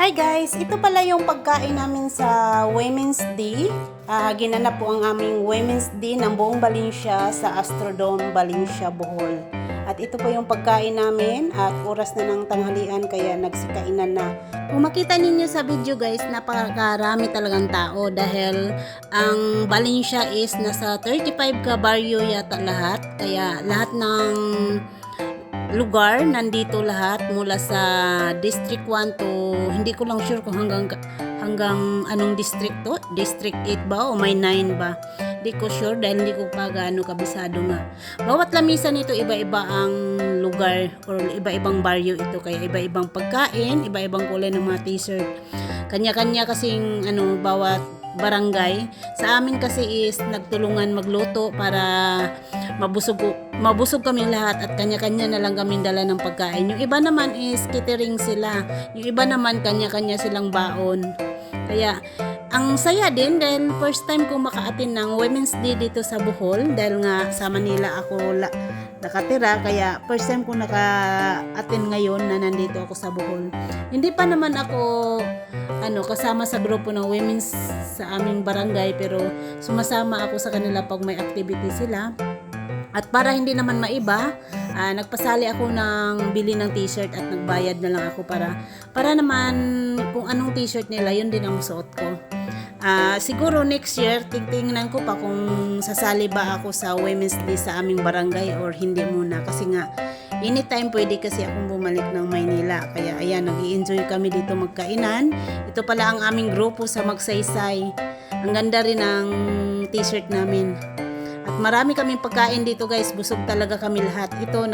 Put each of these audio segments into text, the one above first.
Hi guys! Ito pala yung pagkain namin sa Women's Day. Ginanap po ang aming Women's Day ng buong Valencia sa Astrodome, Valencia, Bohol. At ito po yung pagkain namin at oras na ng tanghalian kaya nagsikainan na. Kung makita ninyo sa video guys, napakarami talagang tao dahil ang Valencia is nasa 35 ka baryo yata lahat. Kaya lahat ng lugar nandito lahat mula sa District 1 to hindi ko lang sure kung hanggang anong district to, District 8 ba o may 9 ba, hindi ko sure dahil hindi ko pa gaano kabisado nga. Bawat lamisan nito iba-iba ang lugar or iba-ibang baryo ito, kaya iba-ibang pagkain, iba-ibang kulay ng mga t-shirt, kanya-kanya kasing bawat barangay. Sa amin kasi is nagtulungan magluto para mabusog kami lahat at kanya-kanya na lang kami dala ng pagkain. Yung iba naman is catering sila. Yung iba naman kanya-kanya silang baon. Kaya ang saya din dahil first time ko maka-attend ng Women's Day dito sa Bohol dahil nga sa Manila ako nakatira, kaya first time ko naka-attend ngayon na nandito ako sa Bohol. Hindi pa naman ako kasama sa grupo ng women's sa aming barangay, pero sumasama ako sa kanila pag may activity sila. At para hindi naman maiba, nagpasali ako ng bili ng t-shirt at nagbayad na lang ako para naman kung anong t-shirt nila, yun din ang suot ko. Siguro next year, tingnan ko pa kung sasali ba ako sa Women's Day sa aming barangay or hindi muna. Kasi nga, anytime pwede kasi akong bumalik ng Maynila. Kaya ayan, nag-i-enjoy kami dito magkainan. Ito pala ang aming grupo sa Magsaysay. Ang ganda rin ng t-shirt namin. At marami kaming pagkain dito guys, busog talaga kami lahat. Ito,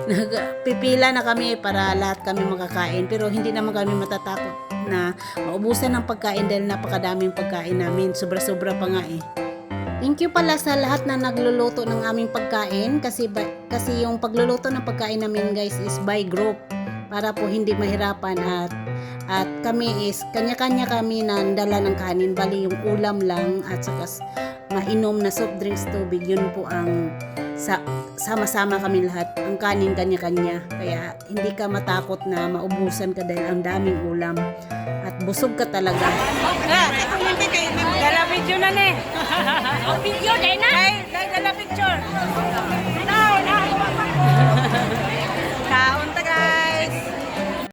nagpipila na kami para lahat kami makakain. Pero hindi naman kami matatakot na maubusan ng pagkain dahil napakadaming pagkain namin. Sobra-sobra pa nga eh. Thank you pala sa lahat na nagluluto ng aming pagkain kasi yung pagluluto ng pagkain namin guys is by group para po hindi mahirapan at kami is kanya-kanya kami na dala ng kanin, bali yung ulam lang at saka mainom na soft drinks, tubig, yun po ang sama-sama kami lahat. Ang kanin kanya-kanya. Kaya hindi ka matakot na maubusan ka dahil ang daming ulam. At busog ka talaga. Dala video na ne. Oh, video day na. Dala picture. Kaon